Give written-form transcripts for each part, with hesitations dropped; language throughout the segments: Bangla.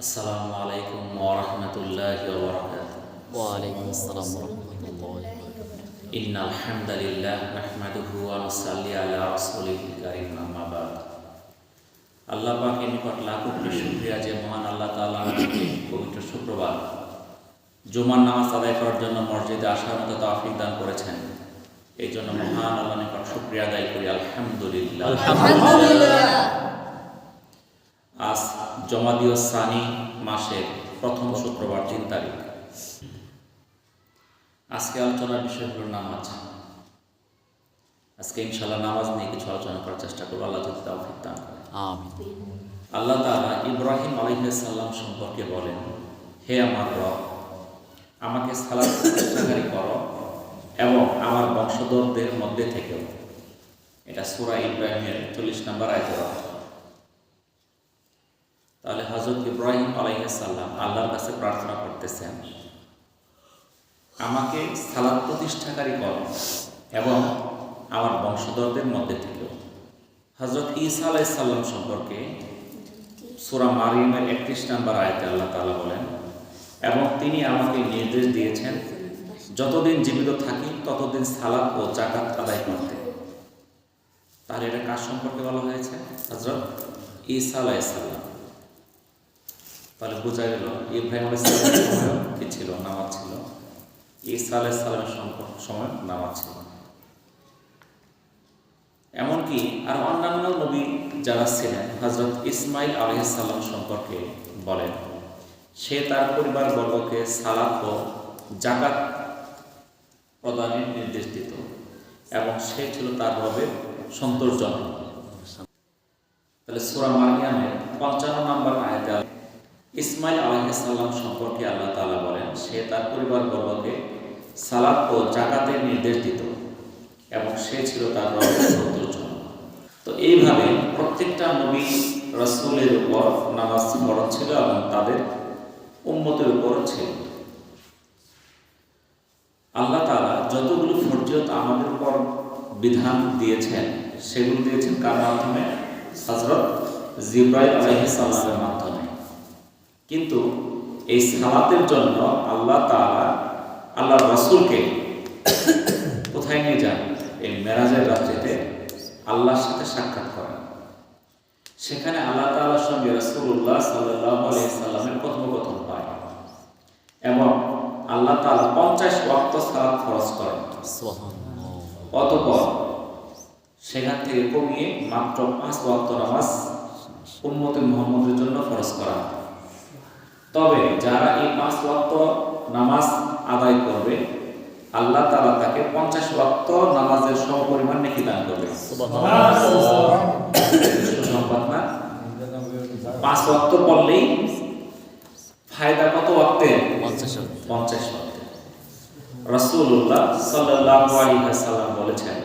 আসসালামু আলাইকুম ওয়া রাহমাতুল্লাহি ওয়া বারাকাতুহু। ওয়ালাইকুম আসসালাম ওরহমতুল্লাহি ওয়া বারাকাতুহু। ইন্নাল হামদালিল্লাহ নাহমাদুহু ওয়া নুসাল্লি আলা রাসূলিল কারীম, আম্মা বাদ। আল্লাহ পাকের নিকট লাখো কোটি শুকরিয়া যে মহান আল্লাহ তাআলা আমাদেরকে পবিত্র শুক্রবার জুমার নামাজ আদায় করার জন্য মসজিদে আসার মতো তৌফিক দান করেছেন। এই জন্য মহান আল্লাহর নিকট শুকরিয়া আদায় করি, আলহামদুলিল্লাহ। আজ জমাদিউ সানি মাসের প্রথম শুক্রবার ৩ তারিখ। আজকে আলোচনার বিষয় হলো নামাজ। আজকে ইনশাআল্লাহ নামাজ নিয়ে কিছু আলোচনা করার চেষ্টা করবো, আল্লাহ যদি তৌফিক দান করেন। আমিন। আল্লাহ তাআলা ইব্রাহিম আলাইহিস সালাম সম্পর্কে বলেন, হে আমার রব, আমাকে সালাত প্রতিষ্ঠাকারী করো এবং আমার বংশধরদের মধ্যে থেকেও। এটা সূরা ইব্রাহিমের ৪০ নম্বর আয়াতের অর্থ। তাহলে হযরত ইব্রাহিম আলাইহিস সালাম আল্লাহর কাছে প্রার্থনা করতেছেন, আমাকে সালাত প্রতিষ্ঠাকারী করো এবং আমার বংশধরদের মধ্যে থেকেও। হযরত ঈসা আলাইহিস সালাম সম্পর্কে সূরা মারিয়ামের ৩১ নম্বর আয়াতে আল্লাহ তাআলা বলেন, এবং তিনি আমাকে নির্দেশ দিয়েছেন যতদিন জীবিত থাকি ততদিন সালাত ও যাকাত আদায় করতে। তাহলে এটা কার সম্পর্কে বলা হয়েছে? হযরত ঈসা আলাইহিস সালাম। তাহলে বোঝা গেল ইব্রাহিম আলাইহিস সালামের সময় কি ছিল? নামাজ ছিল। ঈসা আলাইহিস সালামের সময় নামাজ ছিল। এমনকি আর অন্যান্য নবী যারা ছিলেন, হযরত ইসমাইল আলাইহিস সালাম সম্পর্কে বলেন, সে তার পরিবার বর্গকে সালাত ও যাকাত প্রদানের নির্দেশ দিত এবং সে ছিল তার রবের সন্তোষজনক। তাহলে সূরা মারিয়ামের ৫৫ নম্বর আয়াতে ইসমাইল আলাইহিস সালাম সম্পর্কে আল্লাহ তাআলা বলেন, সে তার পরিবার বর্গকে সালাত ও যাকাতের নির্দেশ দিত এবং সে ছিল তার রবের সন্তোষজনক। তো এইভাবে প্রত্যেকটা নবী রাসূলের উপর নামাজ ফরজ ছিল এবং তাদের উম্মতের উপর ছিল। আল্লাহ তাআলা যতগুলো ফরজিয়ত আমাদের উপর বিধান দিয়েছেন, সেগুলো দিয়েছেন কার মাধ্যমে? হযরত জিবরাইল আলাইহিস সালামের মাধ্যমে। কিন্তু এই সালাতের জন্য আল্লাহ তাআলা আল্লাহর রাসূলকে কোথায় নিয়ে যান? এই মেরাজের রাত্রিতে আল্লাহর সাথে সাক্ষাৎ করেন। সেখানে আল্লাহ তাআলার সঙ্গে রাসূলুল্লাহ সাল্লাল্লাহু আলাইহি সাল্লামের কথোপকথন হয় এবং আল্লাহ তাআলা ৫০ ওয়াক্ত সালাত ফরজ করেন। সুবহানাল্লাহ। অতঃপর সেখান থেকে কমিয়ে মাত্র ৫ ওয়াক্ত নামাজ উম্মতে মুহাম্মদের জন্য ফরজ করা হয়। তবে যারা এই ৫ ওয়াক্ত নামাজ আদায় করবে, আল্লাহ তাআলা তাকে ৫০ ওয়াক্ত নামাজের সমপরিমাণ নেকি দান করবে। সুবহানাল্লাহ। সুসংবাদ না? ৫ ওয়াক্ত পড়লেই ফায়দা কত ওয়াক্তে? ৫০ ওয়াক্তে। রাসূলুল্লাহ সাল্লাল্লাহু আলাইহি ওয়াসাল্লাম বলেছেন,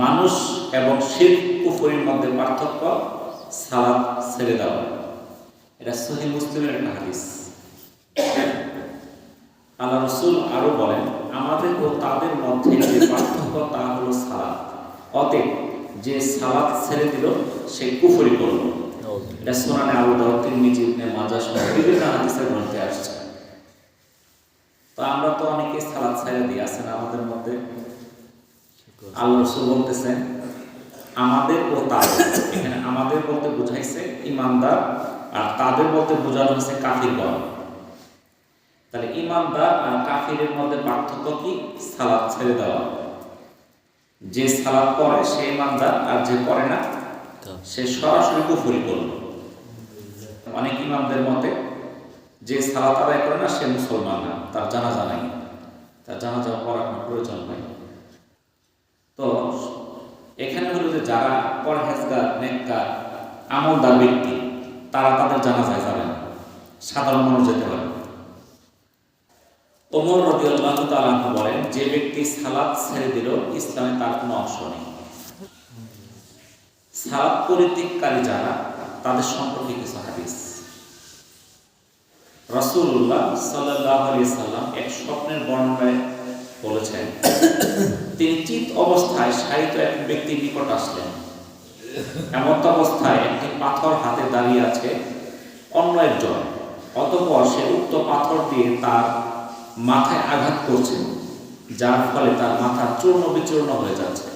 মানুষ এবং শিরক কুফরের মধ্যে পার্থক্য সালাত ছেড়ে দেওয়া। এটা সহিহ মুসলিমের একটা হাদিস। আল্লাহ রাসূল আরো বলেন, আমাদের ও তাদের মধ্যে যে পার্থক্য তা হলো সালাত। অতএব যে সালাত ছেড়ে দিল সে কুফরি করল। এটা সুনানে আবু দাউদ, তিরমিজি, ইবনে মাজাহ সহ বিভিন্ন হাদিসের মধ্যে আসছে। তো আমরা তো অনেকে সালাত ছেড়ে দিই, আছেন আমাদের মধ্যে। আল্লাহ রাসূল বলতেছেন আমাদের ও তাদের। এখানে আমাদের বলতে বুঝাইছে ঈমানদার, আর তাদের বলতে বোঝানো হচ্ছে কাফিরগণ। তাহলে ঈমানদার আর কাফিরের মধ্যে পার্থক্য কি? সালাত ছেড়ে দেওয়া। যে সালাত পড়ে সে ঈমানদার, আর যে পড়ে না সে সরাসরি কুফরি করল। অনেক ইমামদের মতে যে সালাত আদায় করে না সে মুসলমান না, তার জানাজা নাই, তার জানাজা পড়ার কোনো প্রয়োজন নাই। তো এখানে হলো যে যারা পরহেজগার, নেককার, আমলদার ব্যক্তি, তারা তাদের জানাজায় যাবে না, সাধারণ মানুষ যেতে পারে। ওমর রাদিয়াল্লাহু তাআলা বলেন, যে ব্যক্তি সালাত ছেড়ে দিল ইসলামে তার কোনো অংশ নেই। সালাত পরিত্যাগকারী যারা, তাদের সম্পর্কে কিছু হাদিস। রাসূলুল্লাহ সাল্লাল্লাহু আলাইহি সাল্লাম এক স্বপ্নের বর্ণনায় বলেছেন, তিনি চিত অবস্থায় শায়িত এক ব্যক্তির নিকট আসলেন। এমত অবস্থায় একটি পাথর হাতে দাঁড়িয়ে আছে অন্য একজন। অতঃপর সে উক্ত পাথর দিয়ে তার মাথায় আঘাত করছে, যার ফলে তার মাথা চূর্ণ বিচূর্ণ হয়ে যাচ্ছে,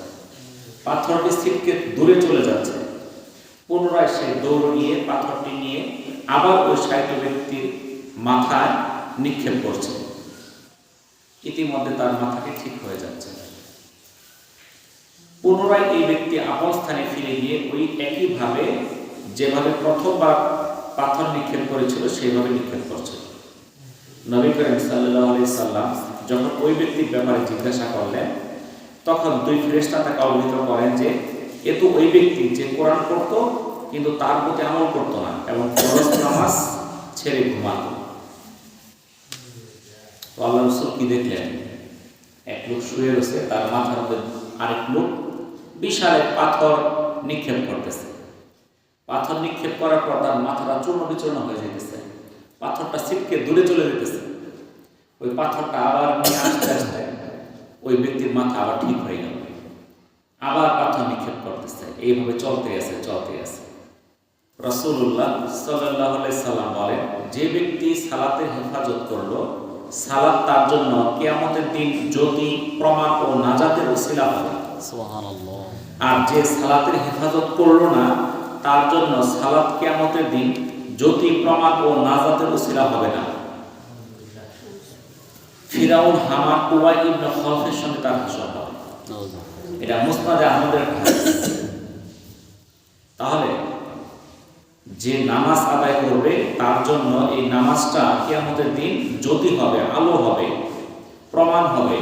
পাথরটি ছিটকে দূরে চলে যাচ্ছে। পুনরায় সে দৌড় নিয়ে পাথরটি নিয়ে আবার ওই সাহিত্য ব্যক্তির মাথায় নিক্ষেপ করছে। ইতিমধ্যে তার মাথাটি ঠিক হয়ে যাচ্ছে। পুনরায় এই ব্যক্তি আপন স্থানে ফিরে গিয়ে ওই একইভাবে যেভাবে প্রথমবার পাথর নিক্ষেপ করেছিল সেইভাবে নিক্ষেপ করছে। নবী করিম সাল্লাল্লাহু আলাইহি সাল্লাম যখন ওই ব্যক্তির ব্যাপারে জিজ্ঞাসা করলেন, তখন দুই ফেরেশতা তাকে অবহিত করেন যে এ তো ওই ব্যক্তি যে কোরআন পড়তো কিন্তু তার প্রতি আমল করতো না এবং ফরজ নামাজ ছেড়ে ঘুমাতো। তো আল্লাহ রাসূল কি দেখলেন? এক লোক শুয়ে রয়েছে, তার মাথার মধ্যে আরেক লোক বিশাল এক পাথর নিক্ষেপ করতেছে। পাথর নিক্ষেপ করার পর তার মাথাটা চূর্ণ বিচূর্ণ হয়ে যেতেছে, পাথরটা ছিটকে দূরে চলে যেতেছে। ওই পাথরটা আবার নিয়ে আস্তে আস্তে ওই ব্যক্তির মাথা আবার ঠিক হয়ে গেল, আবার পাথর নিক্ষেপ করতেছে। এইভাবে চলতে আছে। রাসূলুল্লাহ সাল্লাল্লাহু আলাইহি সাল্লাম বলেন, যে ব্যক্তি সালাতের হেফাজত করলো, সালাত তার জন্য কিয়ামতের দিন জ্যোতি, প্রমাণ ও নাজাতের ওসিলা হবে। সুবহানাল্লাহ। আর যে সালাতের হেফাজত করলো না, তার জন্য সালাত কিয়ামতের দিন জ্যোতি, প্রমাণ ও নাজাতের ওসিলা হবে না। ফিরাউন, হামান, উবাই ইবনে খালফের সঙ্গে তার হাসর হবে। এটা মুসনাদে আহমদের হাদিস। তাহলে যে নামাজ আদায় করবে তার জন্য এই নামাজটা কিয়ামতের দিন জ্যোতি হবে, আলো হবে, প্রমাণ হবে,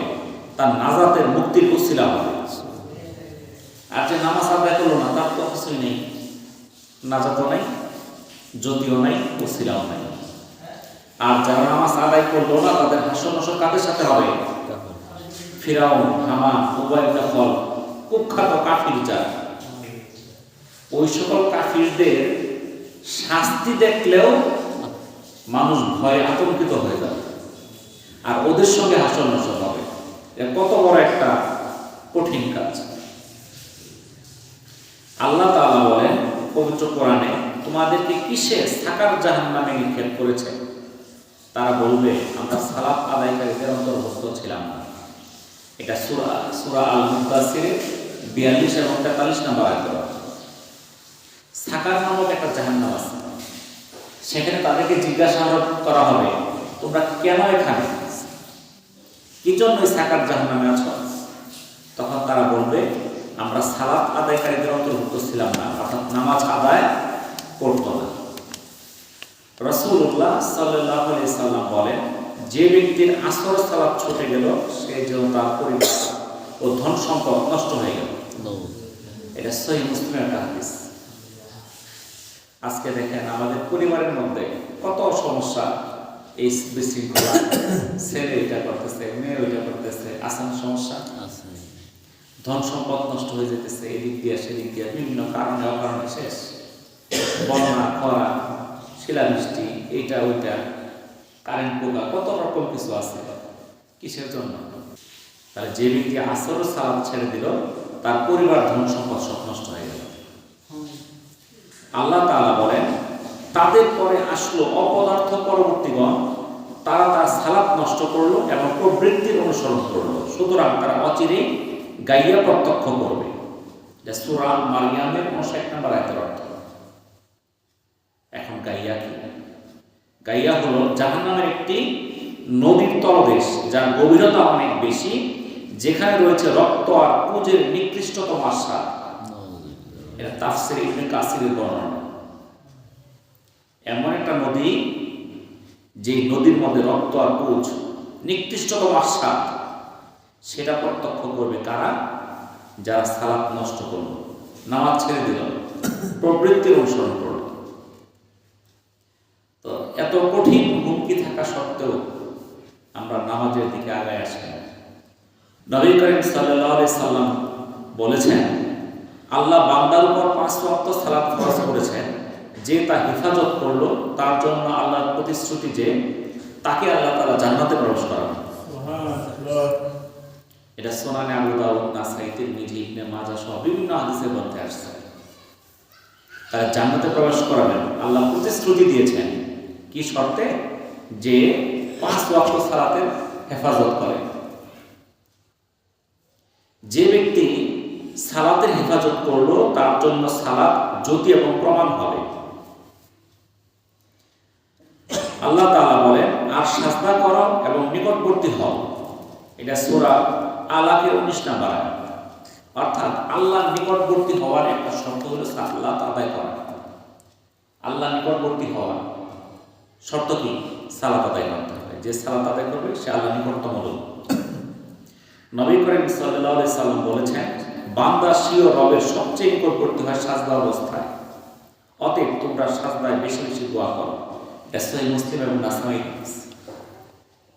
তার নাজাতের মুক্তির ওসিলা হবে। আর যে নামাজ আদায় করলো না, তার তো কিছুই নেই, নাজাতও নাই, জ্যোতিও নাই, ওসিলাও নাই। আর যারা নামাজ আদায় করলো না, তাদের হাসর নাসর কাদের সাথে হবে? ফিরাউন, হামান, উবাই ইবনে খালফ, কুখ্যাত কাফির যারা, ওই সকল কাফিরদের শাস্তি দেখলেও মানুষ ভয়ে আতঙ্কিত হয়ে যাবে, আর ওদের সঙ্গে হাসর নাসর হবে। কত বড় একটা কঠিন কাজ। আল্লাহ তাআলা বলেন পবিত্র কোরআনে, তোমাদেরকে কিসে সাকার জাহান্নামে নিক্ষেপ করেছে? তারা বলবে, আমরা সালাত আদায়কারীদের অন্তর্ভুক্ত ছিলাম না। এটা সূরা আল-মুদাসসির 42 এবং 43 নম্বর আয়াত। সাকার নামক একটা জাহান্নাম আছে, সেখানে তাদেরকে জিজ্ঞাসা করা হবে, তোমরা কেন এখানে, কি জন্য সাকার জাহান্নামে আছো? তখন তারা বলবে, আমরা সালাত আদায়কারীদের অন্তর্ভুক্ত ছিলাম না, অর্থাৎ নামাজ আদায় করতো না। রাসূলুল্লাহ সাল্লাল্লাহু আলাইহি সাল্লাম বলেন, যে ব্যক্তির আসর সালাত ছুটে গেল, সে যেন তার পরিবার ও ধন সম্পদ নষ্ট হয়ে গেল। এটা সহিহ মুসলিমের একটা হাদিস। আজকে দেখেন আমাদের পরিবারের মধ্যে কত সমস্যা, এই বিশৃঙ্খলা, ছেলে এটা করতেছে, মেয়ে ওইটা করতেছে, আসান সমস্যা, ধন সম্পদ নষ্ট হয়ে যেতেছে, এদিক দিয়ে সেদিক দিয়ে, বিভিন্ন কারণে অকারণে শেষ। বন্যা, খরা, শিলাবৃষ্টি, এইটা ওইটা, কারেন্ট পোকা, কত রকম কিছু আছে। কিসের জন্য? তাহলে যে ব্যক্তি আসর সালাত ছেড়ে দিল, তার পরিবার, ধন সম্পদ সব নষ্ট হয়ে গেল। আল্লাহ তাআলা বলেন, তাদের পরে আসলো অপদার্থ পরবর্তীগণ, তারা তার সালাত নষ্ট করলো এবং প্রবৃত্তির অনুসরণ করলো, সুতরাং তারা অচিরেই গাইয়া প্রত্যক্ষ করবে। যা সূরা মারইয়ামের 59 নম্বর আয়াতের অর্থ। এখন গাইয়া কি? গাইয়া হলো জাহান্নামের একটি নদীর তলদেশ, যার গভীরতা অনেক বেশি, যেখানে রয়েছে রক্ত আর পুজের নিকৃষ্টতম আশা। এটা তাফসীর ইবনে কাসিরের বর্ণনা। এমন একটা নদী, যে নদীর মধ্যে রক্ত আর পুজ, নিকৃষ্টতম আশা, সেটা প্রত্যক্ষ করবে কারা? যারা সালাত নষ্ট করল, নামাজ ছেড়ে দিল, প্রবৃত্তির অনুসরণ করল। তো এত কঠিন হুমকি থাকা সত্ত্বেও আমরা নামাজের দিকে আগায় আসি না। নবী করিম সাল্লাল্লাহু আলাইহি সাল্লাম বলেছেন, আল্লাহ বান্দার উপর 5 ওয়াক্ত সালাত ফরজ করেছেন, যে তা হেফাজত করলো, তার জন্য আল্লাহর প্রতিশ্রুতি যে তাকে আল্লাহ তাআলা জান্নাতে প্রবেশ করাবেন। সুবহানাল্লাহ। এটা সুনানে আবু দাউদ, নাসাই, তিরমিজি, ইবনে মাজাহ সহ বিভিন্ন হাদিসের মধ্যে আসছে। তারা জান্নাতে প্রবেশ করাবেন, আল্লাহ প্রতিশ্রুতি দিয়েছেন। কি শর্তে? যে 5 ওয়াক্ত সালাতের হেফাজত করে। যে ব্যক্তি সালাতের হেফাজত করলো তার জন্য সালাত জ্যোতি এবং প্রমাণ হবে। আল্লাহ তাআলা বলেন, আর সাজদা করো এবং নিকটবর্তী হও। এটা সূরা আলাকের 19 নম্বর আয়াত। অর্থাৎ আল্লাহর নিকটবর্তী হওয়ার একটা শর্ত হলো সালাত আদায় করা। আল্লাহর নিকটবর্তী হওয়ার শর্ত কি? সালাত আদায় করতে হবে। যে সালাত আদায় করবে সে আল্লাহর নিকটতম লোক। নবী করিম সাল্লাল্লাহু আলাইহি সাল্লাম বলেছেন, বান্দা স্বীয় রবের সবচেয়ে নিকটবর্তী হয় সাজদা অবস্থায়। অতএব তোমরা সাজদায় বেশি বেশি দোয়া করো। সহিহ মুসলিম এবং নাসাঈ।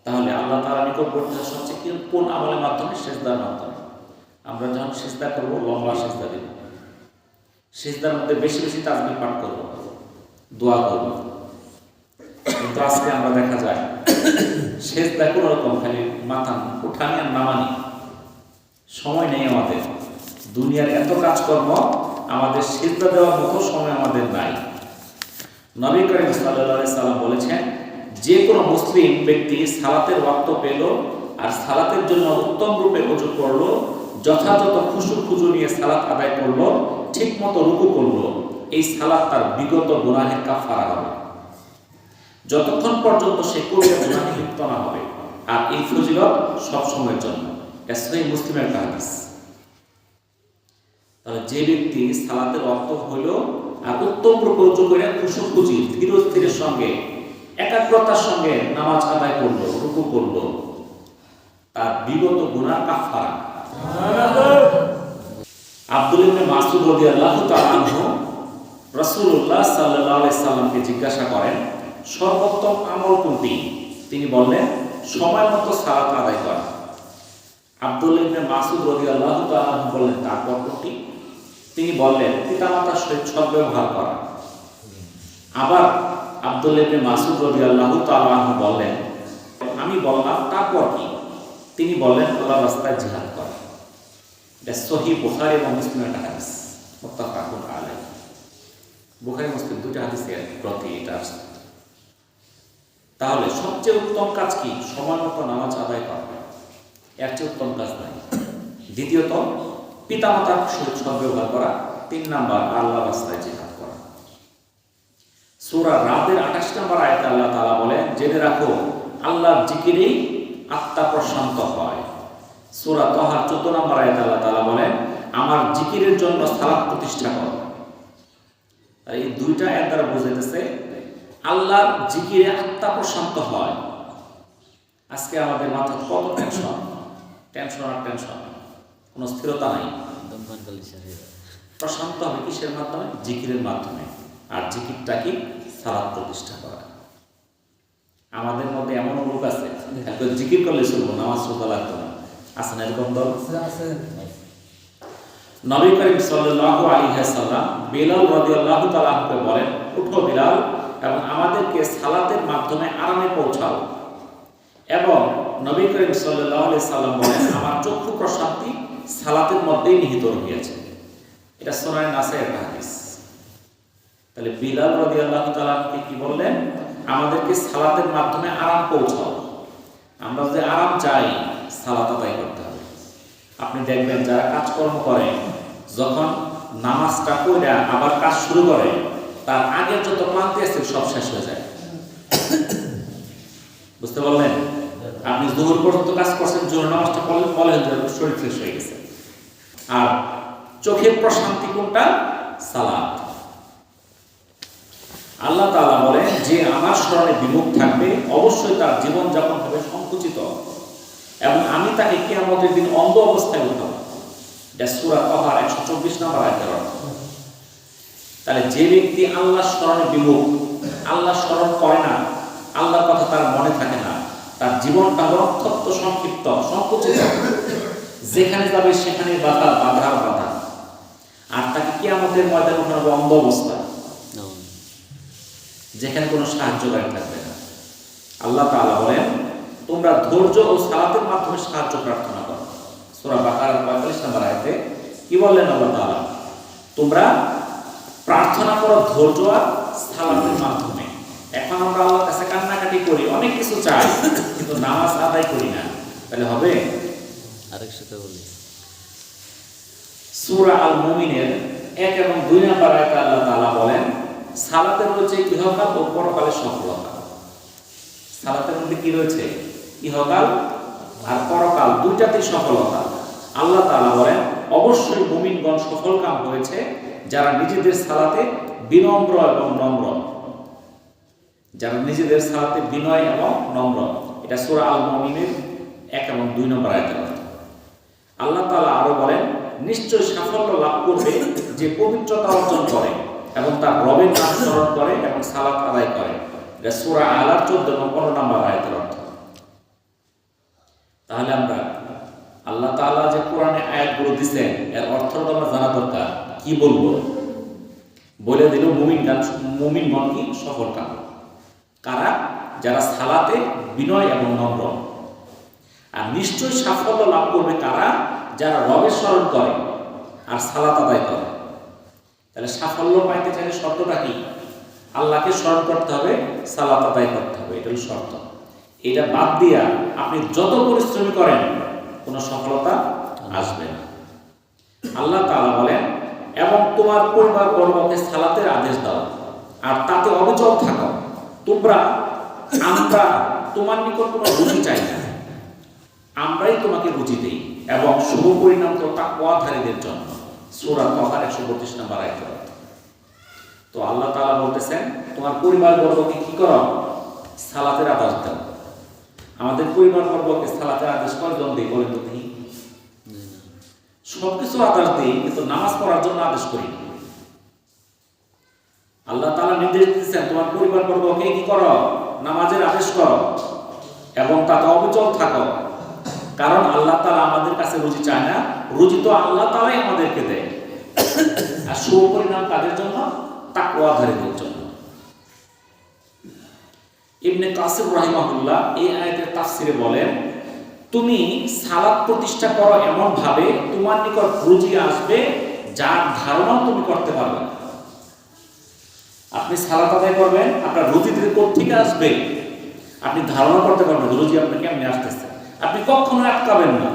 তাহলে আল্লাহ তাআলা নিকটবর্তী হওয়ার সবচেয়ে কোন আমলের মাধ্যমে? সিজদার মাধ্যমে। আমরা যখন সিজদা করব, লম্বা সিজদা দেব, সিজদার মধ্যে বেশি বেশি তাসবিহ পাঠ করব, দোয়া করব। কিন্তু আজকে আমরা দেখা যায় সিজদা কোনো রকম খালি মাথা উঠানি আর নামানি, সময় নেই আমাদের। দুনিয়ার এত কাজকর্ম, আমাদের সিজদা দেওয়ার মতো সময় আমাদের নাই। নবী করিম সাল্লাল্লাহু আলাইহি সাল্লাম বলেছেন, যে কোনো মুসলিম ব্যক্তি সালাতের ওয়াক্ত পেল আর সালাতের জন্য উত্তম রূপে ওযু করলো, যথাযথ খুশু নিয়ে সালাত আদায় করলো, ঠিকমতো রুকু করলো, এই সালাত তার বিগত গুনাহের কাফারা হবে, যতক্ষণ পর্যন্ত সে কবিরা গুনাহে লিপ্ত না হবে। আর এই ফজিলত সব সময়ের জন্য। এটা সহিহ মুসলিমের হাদিস। তাহলে যে ব্যক্তি সালাতের ওয়াক্ত হইল আর উত্তম রূপে ওযু করে খুশু ধীর স্থিরের সঙ্গে একাগ্রতার সঙ্গে নামাজ আদায় করলো, রুকু করলো, তার বিগত গুনাহ কাফারা। আব্দুল্লাহ ইবনে মাসউদ রাদিয়াল্লাহু তাআলা আনহু রাসূলুল্লাহ সাল্লাল্লাহু আলাইহি সাল্লামকে জিজ্ঞাসা করেন, সর্বোত্তম আমল কোনটি? তিনি বললেন, সময় মতো সালাত আদায় করা। আব্দুল্লাহ ইবনে মাসউদ রাদিয়াল্লাহু তাআলা আনহু বললেন, তারপর কোনটি? তিনি বললেন, পিতামাতার সহিত সদ্ব্যবহার করা। আবার আব্দুল্লাহ ইবনে মাসউদ রাদিয়াল্লাহু তাআলা আনহু বললেন, আমি বললাম, তারপর কি? তিনি বললেন, আল্লাহর রাস্তায় জিহাদ করা। এটা সহিহ বুখারী এবং মুসলিমের হাদিস, মুত্তাফাকুন আলাইহি। বুখারী মুসলিম দুটো হাদিসের প্রতি এটা আছে। তাহলে সবচেয়ে উত্তম কাজ কি? সময় মতো নামাজ আদায় করা। এর চেয়ে উত্তম কাজ নাই। দ্বিতীয়ত, পিতামাতার সহিত সদ্ব্যবহার করা। 3 নাম্বার, আল্লাহর রাস্তায় জিহাদ করা। সূরা রাদের 28 নম্বর আয়াতে আল্লাহ তাআলা বলেন, জেনে রাখো আল্লাহর জিকিরেই আত্মা প্রশান্ত হয়। সূরা তাহার 14 নম্বর আয়াতে আল্লাহ তাআলা বলেন, আমার জিকিরের জন্য সালাত প্রতিষ্ঠা করো। আর এই দুইটা আয়াত দ্বারা বোঝাইতেছে আল্লাহর জিকিরে আত্মা প্রশান্ত হয়। আজকে আমাদের মাথা কত টেনশন, টেনশন আর টেনশন, কোনো স্থিরতা নাই। প্রশান্ত হবে কিসের মাধ্যমে? জিকিরের মাধ্যমে। আর জিকিরটা কি? সালাত প্রতিষ্ঠা করা। আমাদের মধ্যে এমন লোক আছে, জিকির করলে চলবো, নামাজ রোজা লাগবে না। আছে না এরকম দল? নবী করিম সাল্লাল্লাহু আলাইহি ওয়াসাল্লাম বিলাল রাদিয়াল্লাহু তাআলা আনহুকে বলেন, উঠো বিলাল এবং আমাদেরকে সালাতের মাধ্যমে আরামে পৌঁছাও। এবং নবী করিম সাল্লাল্লাহু আলাইহি সাল্লাম বলেন, আমার চক্ষু প্রশান্তি সালাতের মধ্যেই নিহিত রহিয়াছে। এটা সুনান নাসাঈর হাদিস। তাহলে বিলাল রাদিয়াল্লাহু তাআলা আনহুকে কি বললেন? আমাদেরকে সালাতের মাধ্যমে আরাম পৌঁছাও। আমরা যে আরাম চাই, সালাত আদায় করতে হবে। আপনি দেখবেন যারা কাজকর্ম করে, যখন নামাজটা পড়ে আবার কাজ শুরু করে, তার আগের যত ক্লান্তি আছে সব শেষ হয়ে যায়। বুঝতে পারলেন? আপনি দুপুর পর্যন্ত কাজ করছেন, জোহর নামাজটা পড়লেন, শরীর ফ্রেশ হয়ে গেছে। আর চোখের প্রশান্তি কোনটা? সালাত। আল্লাহ তাআলা বলেন, যে আমার স্মরণে বিমুখ থাকবে অবশ্যই তার জীবন যাপন হবে সংকুচিত এবং আমি তাকে কিয়ামতের দিন অন্ধ অবস্থায় উঠাবো। এটা সূরা তাহার 124 নম্বর আয়াতের অর্থ। তাহলে যে ব্যক্তি আল্লাহর স্মরণে বিমুখ, আল্লাহর স্মরণ করে না, আল্লাহর কথা তার মনে থাকে না, তার জীবনটা অত্যন্ত সংক্ষিপ্ত, সংকুচিত। যেখানে যাবে সেখানে বাধার বাধা। আর তাকে কিয়ামতের ময়দানে উঠানো অন্ধ অবস্থা, যেখানে কোনো সাহায্যকারী থাকবে না। আল্লাহ তাআলা বলেন, তোমরা ধৈর্য ও সালাতের মাধ্যমে সাহায্য প্রার্থনা করো। সূরা বাকারার 45 নম্বর আয়াতে কি বললেন আল্লাহ তাআলা? তোমরা প্রার্থনা করো ধৈর্য আর সালাতের মাধ্যমে। এখন আমরা আল্লাহর কাছে কান্নাকাটি করি, অনেক কিছু চাই, কিন্তু নামাজ আদায় করি না, তাহলে হবে? আরেক সাথে বলি সূরা আল মুমিনের 1 এবং 2 নম্বর আয়াতে আল্লাহ তাআলা বলেন সালাতের রয়েছে ইহকাল ও পরকালের সফলতা। সালাতের মধ্যে কি রয়েছে? ইহকাল আর পরকাল দুইটাতেই সফলতা। আল্লাহ তাআলা বলেন অবশ্যই মুমিনগণ সফলকাম হয়েছে যারা নিজেদের সালাতে বিনম্র এবং নম্র, যারা নিজেদের সালাতে বিনয় এবং নম্র। এটা সূরা আল মুমিনের 1 এবং 2 নম্বর আয়াতে। আল্লাহ তাআলা আরো বলেন নিশ্চয় সাফল্য লাভ করবে যে পবিত্রতা অর্জন করে এবং তার রবের নাম স্মরণ করে এবং সালাত আদায় করে। এটা সূরা আলার 14 এবং 15 নম্বর আয়াতের অর্থ। তাহলে আমরা আল্লাহ তাআলা যে কোরআনে আয়াতগুলো দিয়েছেন এর অর্থটা আমরা জানা দরকার। কি বলবো? বলে দিল মুমিনগণ কি সফলকাম। কারা? যারা সালাতে বিনয় এবং নম্র। আর নিশ্চয় সাফল্য লাভ করবে কারা? যারা রবের স্মরণ করে আর সালাত আদায় করে। তাহলে সাফল্য পাইতে চাইলে শর্তটা কি? আল্লাহকে স্মরণ করতে হবে, সালাত আদায় করতে হবে, এটা হলো শর্ত। এটা বাদ দিয়া আপনি যত পরিশ্রম করেন কোনো সফলতা আসবে না। আল্লাহ তাআলা বলেন এবং তোমার পরিবার বর্গকে সালাতের আদেশ দাও আর তাতে অবিচল থাকো। আমরা তোমার নিকট কোনো রুচি চাই না, আমরাই তোমাকে রুচি দেই এবং শুভ পরিণাম তো তাকওয়াধারীদের জন্য। সূরা তাহার 132 নম্বর আয়াত। তো আল্লাহ তাআলা বলতেছেন তোমার পরিবার বর্গকে কি করো? সালাতের আদেশ দাও। আমাদের পরিবার বর্গকে সালাতের আদেশ কয়জন দেই বলেন তো দেখি? সবকিছু আদেশ দেই, কিন্তু নামাজ পড়ার জন্য আদেশ করি না। আল্লাহ তাআলা নির্দেশ দিয়েছেন তোমার পরিবার বর্গকে কি করো? নামাজের আদেশ করো এবং তাতে অবিচল থাকো। কারণ আল্লাহ তাআলা আমাদের কাছে রুজি চায় না, রুজি তো আল্লাহ তাআলাই আমাদেরকে দেয়। আর শুভ পরিণাম কাদের জন্য? তাকওয়াধারীদের জন্য। ইবনে কাসির রাহিমাহুল্লাহ এই আয়াতের তাফসিরে বলেন তুমি সালাত প্রতিষ্ঠা করো এমন ভাবে তোমার নিকট রুজি আসবে যার ধারণা তুমি করতে পারবে না। আপনি সালাত আদায় করবেন, আপনার রুজি থেকে আসবে আপনি ধারণা করতে পারবেন রুজি আপনার কেমনে আসতেছে। আপনি কখনো আটকাবেন না,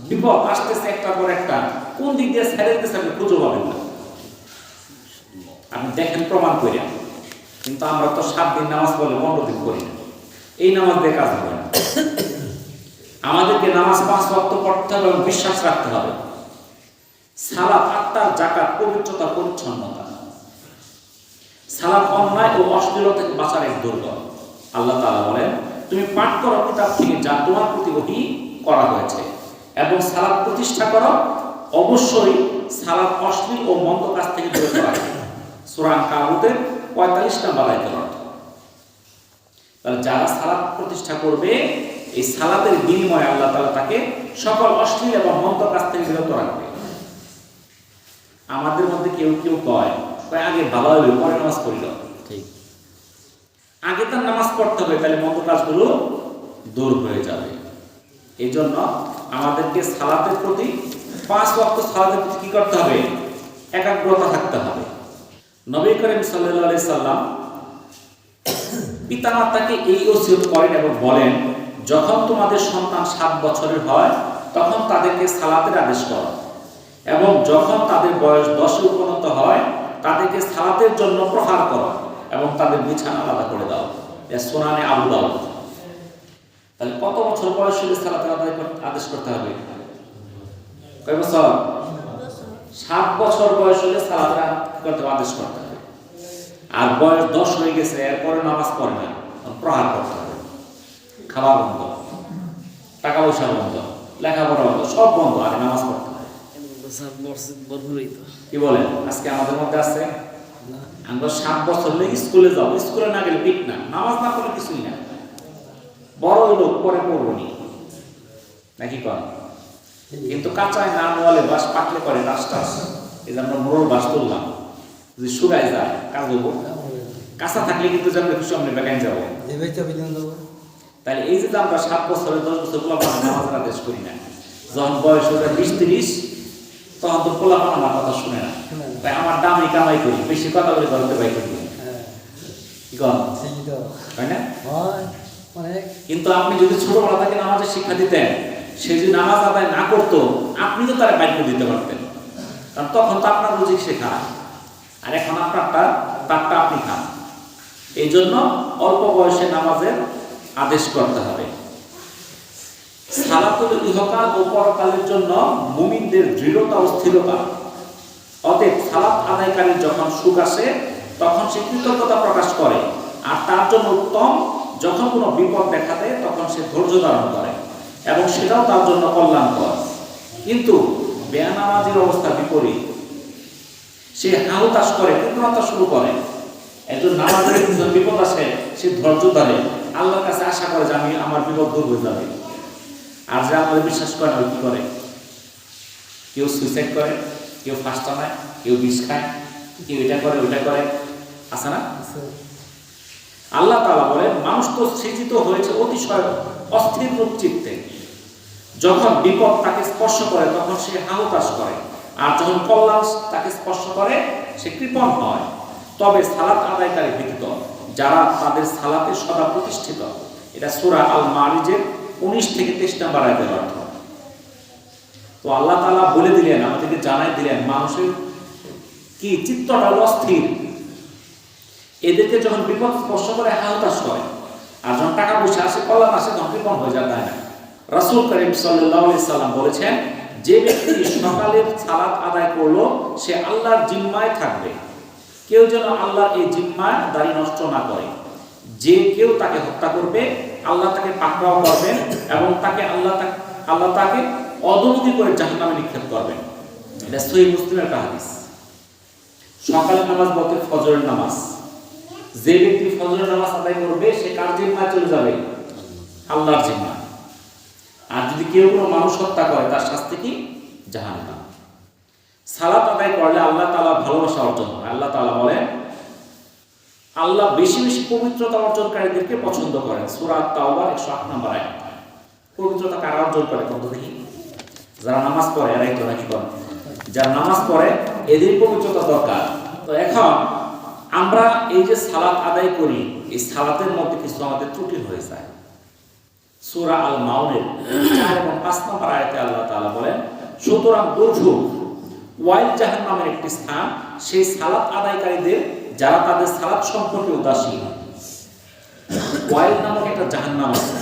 বিপদ আসতেছে একটা পর একটা, কোন দিক দিয়ে ছেড়ে দিতেছে আপনি খুঁজে পাবেন না। আপনি দেখেন প্রমাণ করে। কিন্তু আমরা তো 7 দিন নামাজ পড়লে 15 দিন করি না। এই নামাজ দিয়ে কাজ হবে না। আমাদেরকে নামাজ 5 ওয়াক্ত পড়তে হবে এবং বিশ্বাস রাখতে হবে। সালাত, আত্মার যাকাত, পবিত্রতা, পরিচ্ছন্নতা। সালাত অন্যায় ও অশ্লীলতা থেকে বাঁচার এক দুর্গ। আল্লাহ তাআলা বলেন তুমি পাঠ করো কিতাব থেকে যা তোমার প্রতি ওহী করা হয়েছে এবং সালাত প্রতিষ্ঠা করো। অবশ্যই সালাত অশ্লীল ও মন্দ কাজ থেকে বিরত রাখবে। সূরা আনকাবুতের 45 নম্বর আয়াতের অর্থ। তাহলে যারা সালাত প্রতিষ্ঠা করবে এই সালাতের বিনিময়ে আল্লাহ তাআলা তাকে সকল অশ্লীল এবং মন্দ কাজ থেকে বিরত রাখবে। আমাদের মধ্যে কেউ কেউ কয় আগে ভালো হবে পরে নামাজ পড়িল। ঠিক, আগে তার নামাজ পড়তে হবে, তাহলে মন্দ কাজগুলো দূর হয়ে যাবে। এই জন্য আমাদেরকে সালাতের প্রতি 5 ওয়াক্ত সালাতের প্রতি কি করতে হবে? একাগ্রতা থাকতে হবে। নবী করিম সাল্লাল্লাহু আলাইহি সাল্লাম পিতামাতাকে এই ওসিয়ত করেন এবং বলেন যখন তোমাদের সন্তান 7 বছরের হয় তখন তাদেরকে সালাতের আদেশ করো এবং যখন তাদের বয়স 10-এ উপনীত হয় তাদেরকে সালাতের জন্য প্রহার করো এবং তাদের বিছানা আলাদা করে দাও। এটা সুনানে আবু দাউদ। তাহলে কত বছর বয়স হলে সালাতের আদেশ করতে হবে? কয় বছর? 7 বছর বয়স হলে সালাতের আদেশ করতে হবে। আর বয়স 10 হয়ে গেছে এরপরে নামাজ পড়ে না, প্রহার করতে হবে। খাওয়া বন্ধ, টাকা পয়সা বন্ধ, লেখাপড়া বন্ধ, সব বন্ধ, আর নামাজ পড়তে হবে। কি বলেন? আজকে আমাদের মধ্যে আছে আমরা 7 বছর হলে স্কুলে যাও, স্কুলে না গেলে ঠিক না, নামাজ না পড়লে কিছুই না। বড় লোক পরে পড়বো নি নাকি কর, কিন্তু কাঁচায় না নোয়ালে বাস পাকলে করে টাস টাস। এই যে আমরা মোড়ল বাস তুললাম, যদি শুকায় যায় কাজ দেবো, কাঁচা থাকলে কিন্তু জানলে খুশি আমরা বেকায় যাবো। তাহলে এই যে আমরা 7 বছরে 10 বছর পোলাপানা নামাজের আদেশ করি না, যখন বয়স হয়ে 20-30 তখন তো পোলাপানা আমার কথা শুনে না। তাই আমার দামি কামাই করি, বেশি কথা বলে ধরতে পাই করি। কি কর ঠিকই তো তাই না? হয় অনেক। কিন্তু আপনি যদি ছোটবেলা থেকে নামাজের শিক্ষা দিতেন, সে যদি নামাজ আদায় না করতো, আপনি তো তার বাক্য দিতে পারতেন, কারণ তখন তো আপনার রুজি শেখা, আর এখন তারটা আপনি খান। এই জন্য অল্প বয়সে নামাজের আদেশ করতে হবে। সালাতুল ইহকাল ও পরকালের জন্য মুমিনদের দৃঢ়তা ও স্থিরতা। অতএব সালাত আদায়কারীর যখন সুখ আসে তখন সে কৃতজ্ঞতা প্রকাশ করে, আর তার জন্য উত্তম যখন কোনো বিপদ দেখা দেয় তখন সে ধৈর্য ধারণ করে, এবং সেটাও তার জন্য কল্যাণকর। কিন্তু বেনামাজির অবস্থা বিপরীত, সে হাহুতাশ করে, কৃতজ্ঞতা শুরু করে। একজন নামাজের বিপদ আসে, সে ধৈর্য ধরে, আল্লাহর কাছে আশা করে যে আমার বিপদ দূর হয়ে যাবে। আর যে আমাদের বিশ্বাস করে না, কি করে? কেউ সুইসাইড করে, কেউ ফাঁস টানায়, কেউ বিষ খায়, কেউ এটা করে ওইটা করে, আছে না? আল্লাহ তাআলা বলেন, মানুষ তো সৃজিত হয়েছে অতিশয় অস্থির রূপ চিত্তে। যখন বিপদ তাকে স্পর্শ করে তখন সে হাহুতাশ করে, আর যখন কল্যাণ তাকে স্পর্শ করে সে কৃপণ হয়। তবে সালাত আদায়কারী ব্যতীত যারা তাদের সালাতে সদা প্রতিষ্ঠিত, এটা সূরা আল মারিজের 19 থেকে 23 নম্বর আয়াতের অর্থ। তো আল্লাহ তাআলা বলে দিলেন, আমাদেরকে জানাই দিলেন, মানুষের কি চিত্তটা অস্থির, এদেরকে যখন বিপদ স্পর্শ করে হাহুতাশ করে, আর যখন টাকা পয়সা আসে, কল্যাণ আসে, তখন কৃপণ হয়ে যায়, তাই না? রাসূল করিম সাল্লাল্লাহু আলাইহি সাল্লাম বলেছেন, যে ব্যক্তি সকালের সালাত আদায় করলো সে আল্লাহর জিম্মায় থাকবে, কেউ যেন আল্লাহর এই জিম্মায় দাড়ি নষ্ট না করে। যে কেউ তাকে হত্যা করবে আল্লাহ তাকে পাকড়াও করবেন, এবং আল্লাহ তাকে অধোমুখী করে জাহান্নামে নিক্ষেপ করবেন। এটা সহিহ মুসলিমের একটা হাদিস। সকালের নামাজ বলতে ফজরের নামাজ। যে ব্যক্তি ফজরের নামাজ আদায় করবে সে কার জিম্মায় চলে যাবে? আল্লাহর জিম্মায়। আর যদি কেউ কোনো মানুষ হত্যা করে তার শাস্তি কি? জাহান্নাম। সালাত আদায় করলে আল্লাহ তাআলা ভালোবাসা অর্জন হয়। আল্লাহ তাআলা বলেন, আল্লাহ বেশি বেশি পবিত্রতা অর্জনকারীদেরকে পছন্দ করেন। সূরা আত-তাওবার 108 নম্বর আয়াত। পবিত্রতা কারা অর্জন করে? কত দেখি? যারা নামাজ পড়ে, এরাই তো নাকি করে। যারা নামাজ পড়ে এদের পবিত্রতা দরকার। তো এখন আমরা এই যে সালাত আদায় করি, এই সালাতের মধ্যে কিছু আমাদের ত্রুটি হয়ে যায়। সূরা আল মাউনের 4 এবং 5 নম্বর আয়াতে আল্লাহ তাআলা বলেন, সুতরাং দুর্ভোগ ওয়াইল জাহান্নামের একটি স্থান সেই সালাত আদায়কারীদের যারা তাদের সালাত সম্পর্কে উদাসীন। ওয়াইল নামক একটা জাহান্নাম আছে,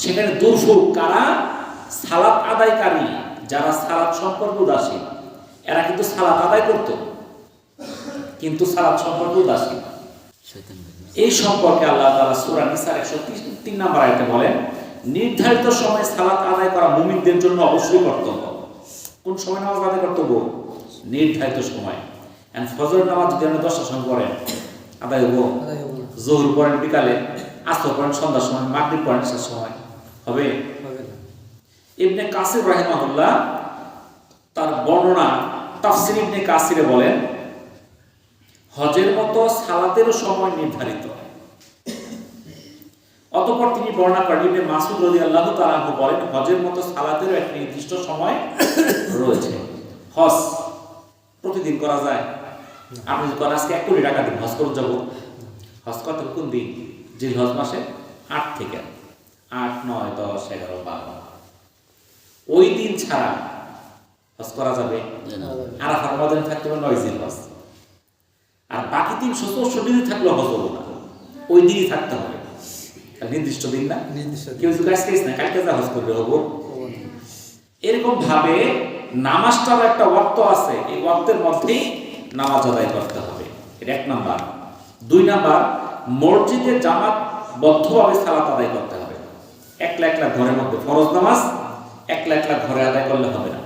সেখানে দুর্ভোগ কারা? সালাত আদায়কারী যারা সালাত সম্পর্কে উদাসীন। এরা কিন্তু সালাত আদায় করতো, কিন্তু সালাত সম্পর্কে উদাসীন। এই সম্পর্কে আল্লাহ তাআলা সূরা নিসার 103 নম্বর আয়াতে বলেন, নির্ধারিত সময়ে সালাত আদায় করা মুমিনদের জন্য অবশ্যই কর্তব্য। কোন সময় নামাজ আদায় কর্তব্য? নির্ধারিত সময়। এন্ড ফজর নামাজ যদি আপনি 10টার সময় পড়েন, আদায় হবো? যোহর পড়েন বিকালে, আসর পড়েন সন্ধ্যার সময়, মাগরিব পড়েন শেষ সময়, হবে? ইবনে কাসির রাহিমাহুল্লাহ তার বর্ণনা তাফসীর ইবনে কাসিরে বলেন, হজের মতো সালাতেরও সময় নির্ধারিত। অতঃপর তিনি বর্ণনা করেন, ইবনে মাসউদ রাদিয়াল্লাহু তাআলা আনহু বলেন, হজের মতো সালাতেরও এক নির্দিষ্ট সময় রয়েছে। হজ প্রতিদিন করা যায়? আপনি যদি করেন আজকে 1 কোটি টাকা দিন হজ করে যাব, হজ করতে কোন দিন? জিলহজ মাসে 8 থেকে 8, 9, 10, 11, 12 ওই দিন ছাড়া হজ করা যাবে? আরাফার ময়দানে থাকতে হবে 9 জিলহজ, আর বাকি 364 দিন থাকলেও হজ হবে না, ওই দিনই থাকতে হবে। নির্দিষ্ট দিন না, কেউ যদি আজকে না কালকে যা হজ করবে হবো। এরকম ভাবে নামাজটার একটা ওয়াক্ত আছে, এই ওয়াক্তের মধ্যেই নামাজ আদায় করতে হবে। এটা 1 নাম্বার। 2 নাম্বার, মসজিদে জামাত বদ্ধভাবে সালাত আদায় করতে হবে। একলা একলা ঘরের মধ্যে ফরজ নামাজ একলা একলা ঘরে আদায় করলে হবে না।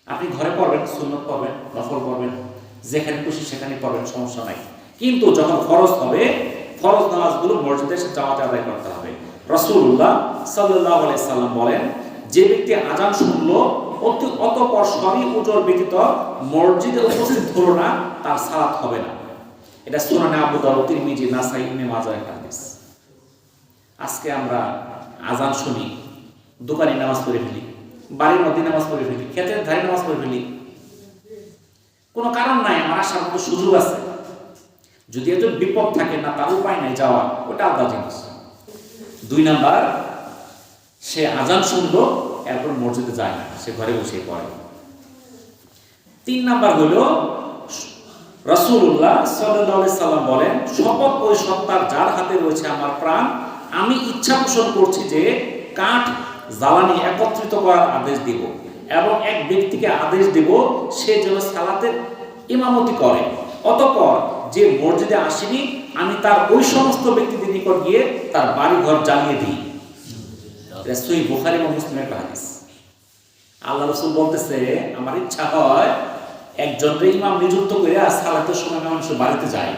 আপনি ঘরে পড়বেন, সুন্নত পড়বেন, নফল পড়বেন, যেখানে খুশি সেখানে পড়বেন, সমস্যা নাই। কিন্তু যখন ফরজ হবে, ফরজ নামাজগুলো মসজিদে এসে জামাতে আদায় করতে হবে। রাসূলুল্লাহ সাল্লাল্লাহু আলাইহি সাল্লাম বলেন, যে ব্যক্তি আযান শুনলো অতঃপর শরঈ ওজর ব্যতীত মসজিদে উপস্থিত হলো না, তার সালাত হবে না। এটা সুনানে আবু দাউদ, তিরমিজি, নাসাই, ইবনে মাজাহ হাদিস। আজকে আমরা আযান শুনি, দোকানে নামাজ পড়ে ফেলি, বাড়ির মধ্যে নামাজ পড়ে ফেলি, ক্ষেতের ধারে নামাজ পড়ে ফেলি, কোনো কারণ নাই, আমার আসার মতো সুযোগ আছে। যদি একজন বিপদ থাকে না, তার উপায় নাই যাওয়া, ওটা আলাদা জিনিস। 2 নাম্বার, সে আজান শুনলো এরপর মসজিদে যায় না, সে ঘরে বসে পড়ে। 3 নাম্বার হলো রাসূলুল্লাহ সাল্লাল্লাহু আলাইহি সাল্লাম বলেন, শপথ ওই সত্তার যার হাতে রয়েছে আমার প্রাণ, আমি ইচ্ছা পোষণ করছি যে কাঠ জ্বালানি একত্রিত করার আদেশ দিব এবং এক ব্যক্তিকে আদেশ দেব সে যেন সালাতের ইমামতি করে। অতঃপর যে মসজিদে আসেনি আমি তার ওই সমস্ত ব্যক্তিদের নিকট গিয়ে তার বাড়ি ঘর জ্বালিয়ে দিই। এটা সহিহ বুখারী এবং মুসলিমের একটা হাদিস। আল্লাহ রাসূল বলতেছে, আমার ইচ্ছা হয় একজনকে ইমাম নিযুক্ত করে সালাতের সময় মানুষের বাড়িতে যায়,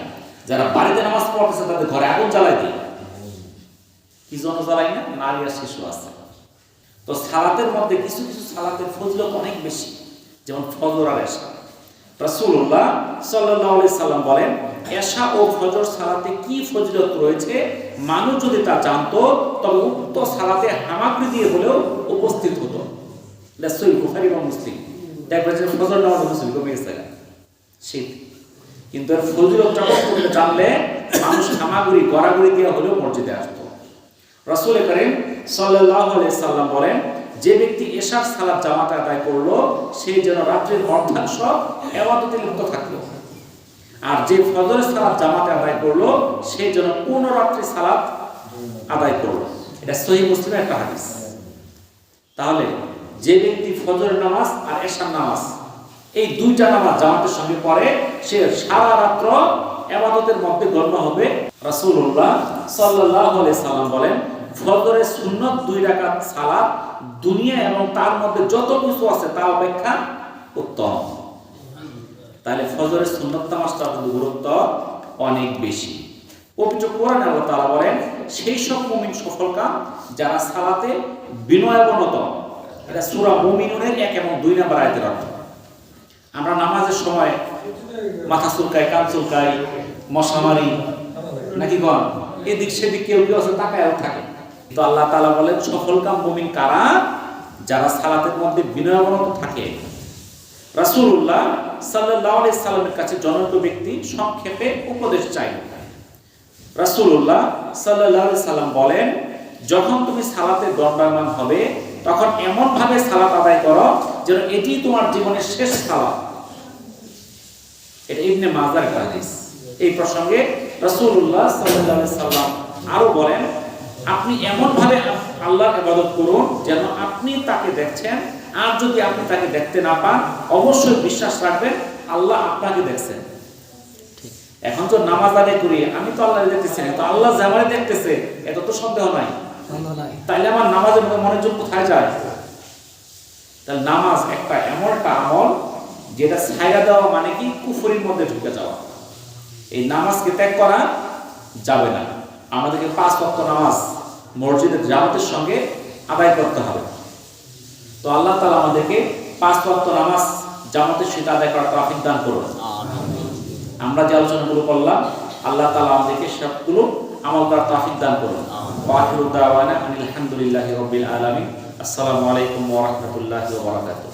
যারা বাড়িতে নামাজ পড়তেছে তাদের ঘরে আগুন জ্বালাই দিই। কি জন্য জ্বালাই না? নারী আর শিশু আছে। তো সালাতের মধ্যে কিছু কিছু সালাতের ফজিলত অনেক বেশি, যেমন ফজর আর এশা। রাসূলুল্লাহ সাল্লাল্লাহু আলাইহি সাল্লাম বলেন, এশা ও ফজর সালাতে কি ফজিলত রয়েছে মানুষ যদি তা জানতো তবে উক্ত সালাতে হামাগুড়ি দিয়ে হলেও উপস্থিত হতো। এটা সহিহ বুখারী এবং মুসলিম। দেখবেন যে ফজর নামাজ মুসলিম কমে গেছে শীত, কিন্তু এর ফজিলতটা করতে জানলে মানুষ হামাগুড়ি গড়াগড়ি দিয়ে হলেও মসজিদে আসতো। রাসূল করিম সাল্লাল্লাহু আলাইহি সাল্লাম বলেন, যে ব্যক্তি এশার সালাত জামাতে আদায় করলো সে যেন রাত্রির অর্ধাংশ ইবাদতে লিপ্ত থাকলো, আর যে ফজরের সালাত জামাতে আদায় করলো সে যেন পূর্ণ রাত্রি সালাত আদায় করলো। এটা সহিহ মুসলিমের একটা হাদিস। তাহলে যে ব্যক্তি ফজরের নামাজ আর এশার নামাজ এই দুইটা নামাজ জামাতের সঙ্গে পড়ে সে সারা রাত্র ইবাদতের মধ্যে গণ্য হবে। রাসূলুল্লাহ সাল্লাল্লাহু আলাইহি সাল্লাম বলেন, ফজরের সুন্নত 2 রাকাত সালাত দুনিয়া এবং তার মধ্যে যত কিছু আছে তা অপেক্ষা উত্তম। তাহলে ফজরের সুন্নত নামাজটার গুরুত্ব অনেক বেশি। পবিত্র কোরআনে আল্লাহ তাআলা বলেন, সেই সব মুমিন সফলকাম যারা সালাতে বিনয়াবনত। এটা সূরা মুমিনুনের 1 এবং 2 নম্বর আয়াতের অর্থ। আমরা নামাজের সময় মাথা চুলকাই, কান চুলকাই, মশা মারি নাকি গন এদিক সেদিক কেউ কেউ আছে তাকায়ও থাকে। তো আল্লাহ তাআলা বলেন, সফলকাম মুমিন কারা? যারা সালাতের মধ্যে বিনয়াবনত থাকে। রাসূলুল্লাহ সাল্লাল্লাহু আলাইহি সাল্লামের কাছে জনপ্রিয় ব্যক্তি সংক্ষেপে উপদেশ চাই। রাসূলুল্লাহ সাল্লাল্লাহু আলাইহি সাল্লাম বলেন, যখন তুমি সালাতে দণ্ডায়মান হবে তখন এমন ভাবে সালাত আদায় করো যেন এটি তোমার জীবনের শেষ সালাত। এটা ইবনে মাজার হাদিস। এই প্রসঙ্গে রাসূলুল্লাহ সাল্লাল্লাহু আলাইহি সাল্লাম আরো বলেন, আপনি এমন ভাবে আল্লাহর ইবাদত করুন যেন আপনি তাকে দেখছেন, আর যদি আপনি তাকে দেখতে না পান অবশ্যই বিশ্বাস রাখবেন আল্লাহ আপনাকে দেখছেন। এখন তো নামাজ আদায় করি, আমি তো আল্লাহকে দেখতেছি না, তো আল্লাহ যে আমারে দেখতেছে এটা তো সন্দেহ নাই। তাইলে আমার নামাজের মনোযোগ কোথায় যায়? তাহলে নামাজ একটা এমন একটা আমল যেটা ছাইরা দেওয়া মানে কি কুফরির মধ্যে ঢুকে যাওয়া। এই নামাজকে ত্যাগ করা যাবে না। আমাদেরকে 5 ওয়াক্ত নামাজ মসজিদের জামাতের সঙ্গে আদায় করতে হবে। তো আল্লাহ তাআলা আমাদেরকে 5 ওয়াক্ত নামাজ জামাতের সাথে আদায় করার তৌফিক দান করুন। আমরা যে আলোচনাগুলো করলাম আল্লাহ তাআলা আমাদেরকে সবগুলো আমল করার তৌফিক দান করুন। ওয়া আখিরু দাওয়ানা আলহামদুলিল্লাহি রাব্বিল আলামিন। আসসালামু আলাইকুম ওয়া রাহমাতুল্লাহি ওয়া বারাকাতুহু।